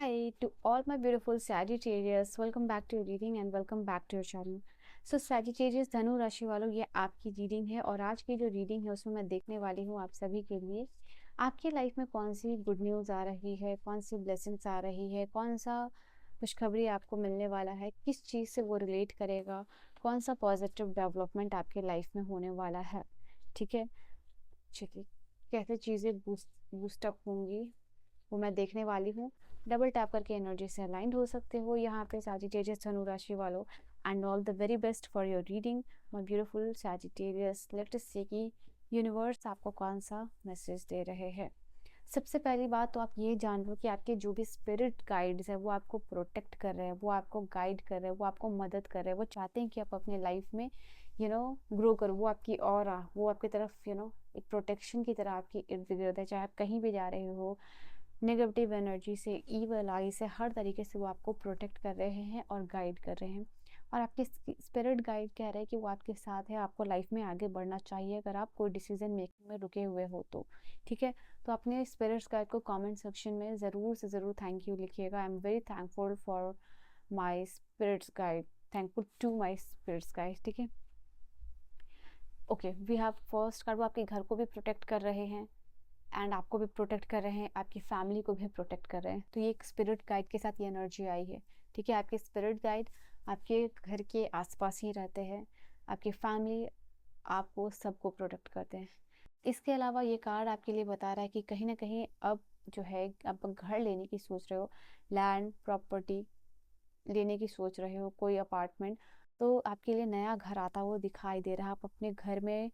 Hi to all my beautiful Sagittarius. Welcome back to your reading and welcome back to your channel. So Sagittarius धनु राशि वालों, ये आपकी reading है और आज की जो रीडिंग है उसमें मैं देखने वाली हूँ आप सभी के लिए आपकी लाइफ में कौन सी गुड न्यूज़ आ रही है, कौन सी ब्लेसिंग्स आ रही है, कौन सा खुशखबरी आपको मिलने वाला है, किस चीज़ से वो रिलेट करेगा, कौन सा पॉजिटिव डेवलपमेंट आपके लाइफ में होने वाला है। ठीक है, चलिए कैसे चीज़ें बूस्ट अप होंगी वो मैं देखने वाली हूँ। डबल टैप करके एनर्जी से अलाइंड हो सकते हो यहाँ पे सैजिटेरियस धनु राशि वालों। And all the very best for your reading my beautiful Sagittarius. Let us see कि यूनिवर्स आपको कौन सा मैसेज दे रहे हैं। सबसे पहली बात तो आप ये जान लो कि आपके जो भी स्पिरिट गाइड्स है वो आपको प्रोटेक्ट कर रहे हैं, वो आपको गाइड कर रहे हैं, वो आपको मदद कर रहे हैं, वो चाहते हैं कि आप अपने लाइफ में ग्रो करो। वो आपकी ऑरा, वो आपकी तरफ एक प्रोटेक्शन की तरह आपकी इर्द गिर्द है। चाहे आप कहीं भी जा रहे हो, नेगेटिव एनर्जी से, ईवल आई से, हर तरीके से वो आपको प्रोटेक्ट कर रहे हैं और गाइड कर रहे हैं। और आपके स्पिरिट गाइड कह रहे हैं कि वो आपके साथ है, आपको लाइफ में आगे बढ़ना चाहिए अगर आप कोई डिसीजन मेकिंग में रुके हुए हो तो। ठीक है, तो अपने स्पिरिट्स गाइड को कमेंट सेक्शन में ज़रूर से ज़रूर थैंक यू लिखिएगा। I am very thankful for my spirits guide, thankful to my spirits guide. ठीक है, okay, we have first card, वो आपके घर को भी प्रोटेक्ट कर रहे हैं एंड आपको भी प्रोटेक्ट कर रहे हैं, आपकी फैमिली को भी प्रोटेक्ट कर रहे हैं। तो ये एक स्पिरिट गाइड के साथ ये एनर्जी आई है। ठीक है, आपके स्पिरिट गाइड आपके घर के आसपास ही रहते हैं, आपकी फैमिली आपको सबको प्रोटेक्ट करते हैं। इसके अलावा ये कार्ड आपके लिए बता रहा है कि कहीं ना कहीं अब जो है आप घर लेने की सोच रहे हो, लैंड प्रॉपर्टी लेने की सोच रहे हो, कोई अपार्टमेंट, तो आपके लिए नया घर आता हुआ दिखाई दे रहा है। आप अपने घर में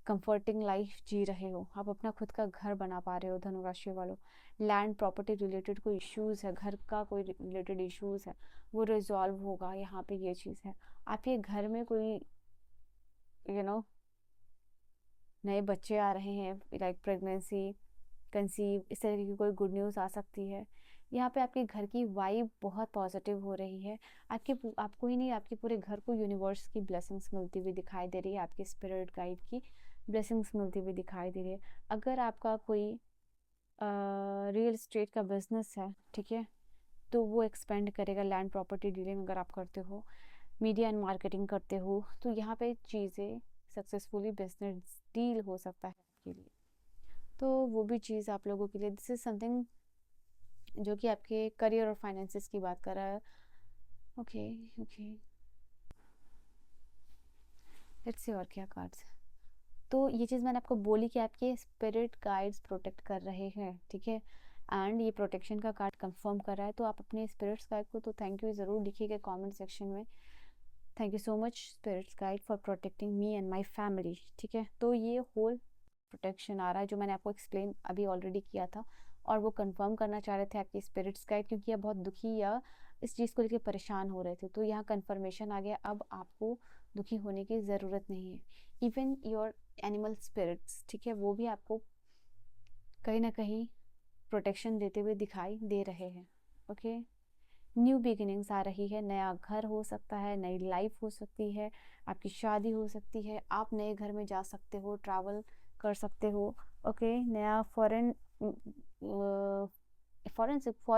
कंफर्टिंग लाइफ जी रहे हो, आप अपना खुद का घर बना पा रहे हो धनुराशि वालों। लैंड प्रॉपर्टी रिलेटेड कोई इश्यूज है, घर का कोई रिलेटेड इश्यूज है, वो रिजॉल्व होगा। यहाँ पे ये चीज़ है, आपके घर में कोई यू नो नए बच्चे आ रहे हैं, लाइक प्रेगनेंसी, कंसीव, इस तरह की कोई गुड न्यूज़ आ सकती है। यहाँ पे आपके घर की वाइब बहुत पॉजिटिव हो रही है। आपको ही नहीं, आपके पूरे घर को यूनिवर्स की ब्लेसिंग्स मिलती हुई दिखाई दे रही है, आपके स्पिरिट गाइड की ब्लेसिंग्स मिलती हुई दिखाई दे रही है। अगर आपका कोई रियल इस्टेट का बिजनेस है, ठीक है, तो वो एक्सपेंड करेगा। लैंड प्रॉपर्टी डीलिंग अगर आप करते हो, मीडिया एंड मार्केटिंग करते हो, तो यहाँ पे चीज़ें सक्सेसफुली बिजनेस डील हो सकता है आपके लिए। तो वो भी चीज़ आप लोगों के लिए, दिस इज समथिंग जो कि आपके करियर और फाइनेंसिस की बात कर रहा है। ओके, ओके, लेट्स सी और क्या कार्ड्स। तो ये चीज़ मैंने आपको बोली कि आपके स्पिरिट गाइड्स प्रोटेक्ट कर रहे हैं। ठीक है, एंड ये प्रोटेक्शन का कार्ड कंफर्म कर रहा है। तो आप अपने स्पिरिट्स गाइड को तो थैंक यू ज़रूर लिखिएगा कमेंट सेक्शन में। Thank you so much spirits guide for protecting me and my family. ठीक है, तो ये होल प्रोटेक्शन आ रहा है जो मैंने आपको एक्सप्लेन अभी ऑलरेडी किया था, और वो कंफर्म करना चाह रहे थे आपके स्पिरिट्स गाइड, क्योंकि आप बहुत दुखी या इस चीज़ को लेकर परेशान हो रहे थे। तो यहाँ कंफर्मेशन आ गया, अब आपको दुखी होने की ज़रूरत नहीं है। इवन योर एनिमल स्पिरिट्स, ठीक है, वो भी आपको कहीं ना कहीं प्रोटेक्शन देते हुए दिखाई दे रहे हैं। ओके, न्यू बिगिनिंग्स आ रही है, नया घर हो सकता है, नई लाइफ हो सकती है, आपकी शादी हो सकती है, आप नए घर में जा सकते हो, ट्रैवल कर सकते हो। ओके, नया फॉरेन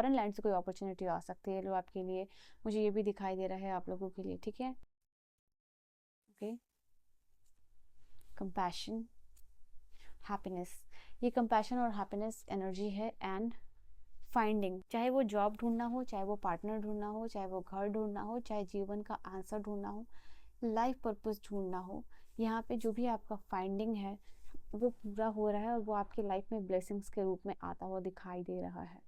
लैंड से कोई अपॉर्चुनिटी आ सकती है जो आपके लिए, मुझे ये भी दिखाई दे रहा है आप लोगों के लिए। ठीक है, ओके, कंपैशन, हैप्पीनेस, ये कंपैशन और हैप्पीनेस एनर्जी है। एंड फाइंडिंग, चाहे वो जॉब ढूंढना हो, चाहे वो पार्टनर ढूंढना हो, चाहे वो घर ढूंढना हो, चाहे जीवन का आंसर ढूंढना हो, लाइफ पर्पस ढूंढना हो, यहाँ पे जो भी आपका फाइंडिंग है वो पूरा हो रहा है और वो आपकी लाइफ में ब्लेसिंग्स के रूप में आता हुआ दिखाई दे रहा है।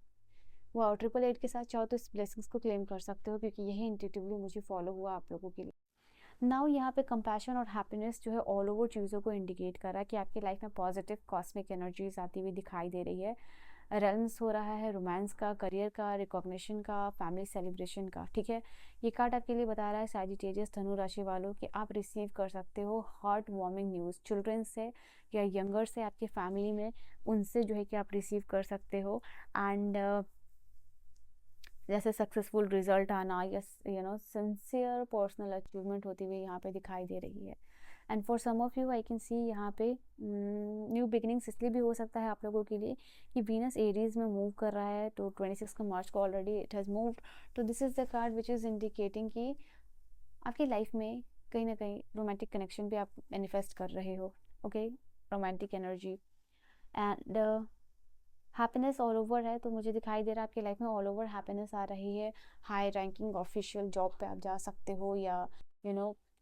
वो 888 के साथ चाहो तो इस ब्लेसिंग्स को क्लेम कर सकते हो, क्योंकि यही इंट्यूटिवली मुझे फॉलो हुआ आप लोगों के लिए। नाउ यहाँ पे कंपैशन और हैप्पीनेस जो है ऑल ओवर चीज़ों को इंडिकेट कर रहा है कि आपकी लाइफ में पॉजिटिव कॉस्मिक एनर्जीज आती हुई दिखाई दे रही है। रेलम्स हो रहा है रोमांस का, करियर का, रिकॉग्निशन का, फैमिली सेलिब्रेशन का। ठीक है, ये कार्ड आपके लिए बता रहा है सैजिटेरियस धनु राशि वालों कि आप रिसीव कर सकते हो हार्ट वार्मिंग न्यूज़ चिल्ड्रन से या यंगर से, आपके फैमिली में, उनसे जो है कि आप रिसीव कर सकते हो। एंड जैसे सक्सेसफुल रिजल्ट आना या सिंसियर पर्सनल अचीवमेंट होती हुई यहाँ पे दिखाई दे रही है। And for some of you I can see यहाँ पे न्यू बिगिनिंग्स इसलिए भी हो सकता है आप लोगों के लिए कि वीनस एरीज में मूव कर रहा है, तो 26 मार्च को ऑलरेडी इट हैज़ मूव्ड। तो this is the card which is indicating कि आपकी लाइफ में कहीं ना कहीं रोमांटिक कनेक्शन भी आप मैनिफेस्ट कर रहे हो। Okay, romantic energy and happiness all over है, तो मुझे दिखाई दे रहा है आपकी लाइफ में ऑल ओवर हैप्पीनेस आ रही है। हाई रैंकिंग ऑफिशियल जॉब पे आप जा सकते हो, या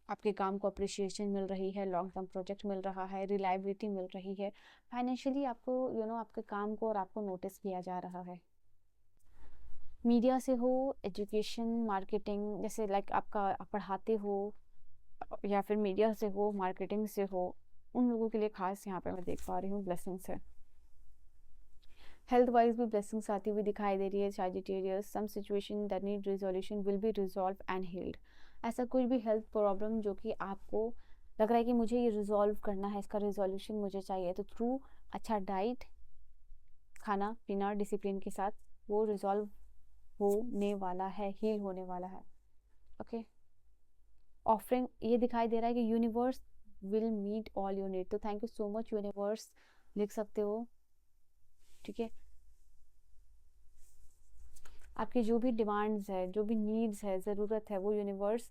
आपके काम को अप्रिशिएशन मिल रही है, लॉन्ग टर्म प्रोजेक्ट मिल रहा है, रिलायबिलिटी मिल रही है, फाइनेंशियली आपको आपके काम को और आपको नोटिस किया जा रहा है। मीडिया से हो, एजुकेशन, मार्केटिंग, जैसे लाइक आप पढ़ाते हो या फिर मीडिया से हो, मार्केटिंग से हो, उन लोगों के लिए खास यहाँ पे मैं देख पा रही हूँ ब्लेसिंग्स है। हेल्थ वाइज भी ब्लेसिंग्स आती हुई दिखाई दे रही है Sagittarius. Some situation that need resolution will be resolved and healed. ऐसा कोई भी हेल्थ प्रॉब्लम जो कि आपको लग रहा है कि मुझे ये रिजॉल्व करना है, इसका रिजोल्यूशन मुझे चाहिए, तो थ्रू अच्छा डाइट, खाना पीना, डिसिप्लिन के साथ वो रिजॉल्व होने वाला है, हील होने वाला है। ओके, ऑफरिंग ये दिखाई दे रहा है कि universe will meet all your need. तो thank you so much universe लिख सकते हो, ठीक है। आपकी जो भी डिमांड्स है, जो भी नीड्स है, ज़रूरत है, वो यूनिवर्स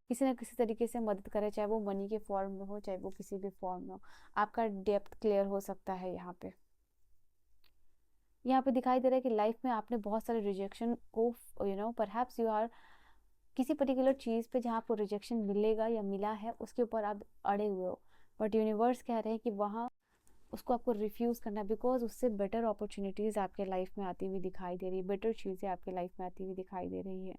किसी ना किसी तरीके से मदद करे, चाहे वो मनी के फॉर्म में हो, चाहे वो किसी भी फॉर्म में हो। आपका डेप्थ क्लियर हो सकता है यहाँ पे दिखाई दे रहा है कि लाइफ में आपने बहुत सारे रिजेक्शन को परहैप्स यू आर किसी पर्टिकुलर चीज़ पे जहाँ आपको रिजेक्शन मिलेगा या मिला है उसके ऊपर आप अड़े हुए हो, बट यूनिवर्स कह रहे हैं कि वहाँ उसको आपको रिफ्यूज़ करना है, बिकॉज उससे बेटर अपॉर्चुनिटीज़ आपके लाइफ में आती हुई दिखाई दे रही है, बेटर चीज़ें आपके लाइफ में आती हुई दिखाई दे रही है।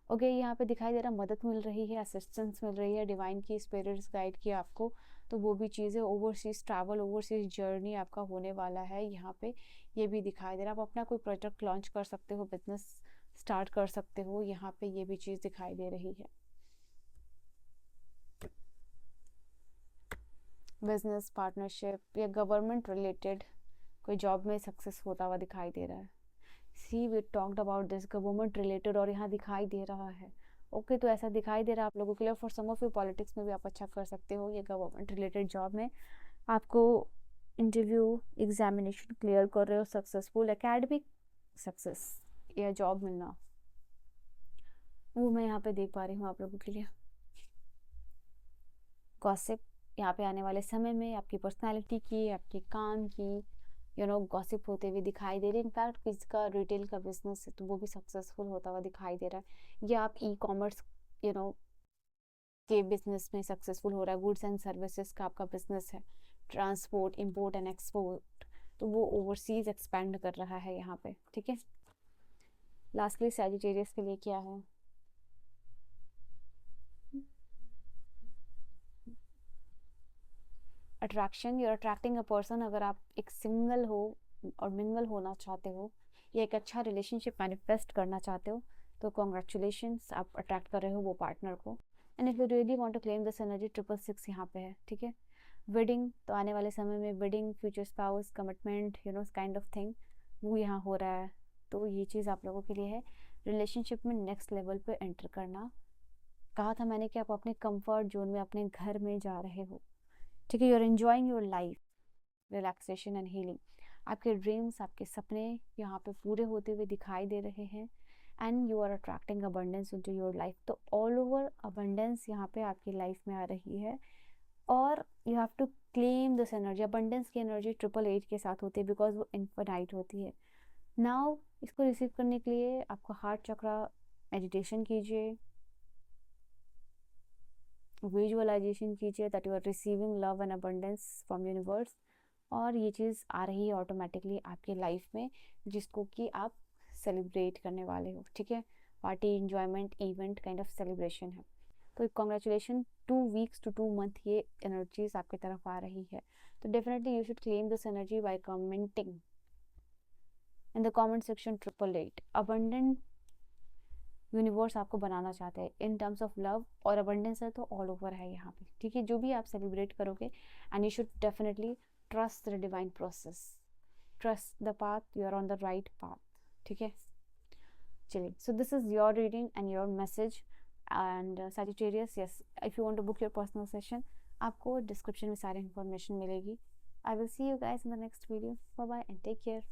ओके, यहाँ पे दिखाई दे रहा मदद मिल रही है, असिस्टेंस मिल रही है, डिवाइन की स्पिरिट्स गाइड की आपको, तो वो भी चीज़ें, ओवरसीज ट्रैवल, ओवरसीज जर्नी आपका होने वाला है। यहाँ पे ये भी दिखाई दे रहा है आप अपना कोई प्रोजेक्ट लॉन्च कर सकते हो, बिजनेस स्टार्ट कर सकते हो, यहाँ पे ये भी चीज़ दिखाई दे रही है। बिजनेस पार्टनरशिप या गवर्नमेंट रिलेटेड कोई जॉब में सक्सेस होता हुआ दिखाई दे रहा है। See we talked about this government related, और यहाँ दिखाई दे रहा है। ओके, तो ऐसा दिखाई दे रहा है आप लोगों के लिए। For some of you politics में भी आप अच्छा कर सकते हो, ये गवर्नमेंट रिलेटेड जॉब में आपको इंटरव्यू एग्जामिनेशन क्लियर कर रहे हो, सक्सेसफुल एकेडमिक सक्सेस या जॉब मिलना, वो मैं यहाँ पे देख पा रही हूँ आप लोगों के लिए। गॉसिप यहाँ पे आने वाले समय में आपकी पर्सनालिटी की, आपके काम की गॉसिप होते हुए दिखाई दे रही है। इनफैक्ट किसी का रिटेल का बिजनेस है तो वो भी सक्सेसफुल होता हुआ दिखाई दे रहा है, या आप ई कॉमर्स के बिजनेस में सक्सेसफुल हो रहा है, गुड्स एंड सर्विसेज का आपका बिजनेस है, ट्रांसपोर्ट, इंपोर्ट एंड एक्सपोर्ट, तो वो ओवरसीज एक्सपेंड कर रहा है यहाँ पे, ठीक है। लास्टली सैजिटेरियस के लिए क्या है? Attraction, you're attracting a person. अगर आप एक सिंगल हो और मिंगल होना चाहते हो या एक अच्छा रिलेशनशिप मैनिफेस्ट करना चाहते हो, तो कॉन्ग्रेचुलेशंस, आप अट्रैक्ट कर रहे हो वो पार्टनर को। And if you really want to claim this energy, 666 यहाँ पे है, ठीक है। वेडिंग, तो आने वाले समय में wedding, future spouse, commitment, kind of thing, वो यहाँ हो रहा है, तो ये चीज़ आप लोगों के लिए है। रिलेशनशिप में नेक्स्ट लेवल पे एंटर करना, कहा था मैंने कि आप अपने कंफर्ट जोन में, अपने घर में जा रहे हो, ठीक है। You are enjoying your life, relaxation and healing. आपके ड्रीम्स, आपके सपने यहाँ पे पूरे होते हुए दिखाई दे रहे हैं, and you are attracting abundance into your life. तो ऑल ओवर अबंडेंस यहाँ पे आपकी लाइफ में आ रही है, और you have to claim this energy. Abundance की एनर्जी 888 के साथ होती है, बिकॉज वो इन्फिनाइट होती है। नाउ इसको रिसीव करने के लिए आपका हार्ट चक्रा मेडिटेशन कीजिए, विजुअलाइजेशन कीजिए that you are receiving love and abundance from universe, और ये चीज़ आ रही है ऑटोमेटिकली आपके लाइफ में, जिसको कि आप सेलिब्रेट करने वाले हो, ठीक है। Party, enjoyment, event kind of celebration है। तो कॉन्ग्रेचुलेशन, 2 वीक्स to 2 month ये एनर्जीज आपकी तरफ आ रही है। तो definitely you should claim this energy by commenting in the comment section 888। Abundant universe आपको बनाना चाहते हैं इन टर्म्स ऑफ लव, और अबंडेंस है तो ऑल ओवर है यहाँ पे, ठीक है। जो भी आप सेलिब्रेट करोगे, and you should definitely trust the divine process, trust the path, you are on the right path, ठीक है। चलिए, so this is your reading and your message, and Sagittarius, yes, if you want to book your personal session, आपको description में सारी information मिलेगी। I will see you guys in the next video. Bye bye and take care.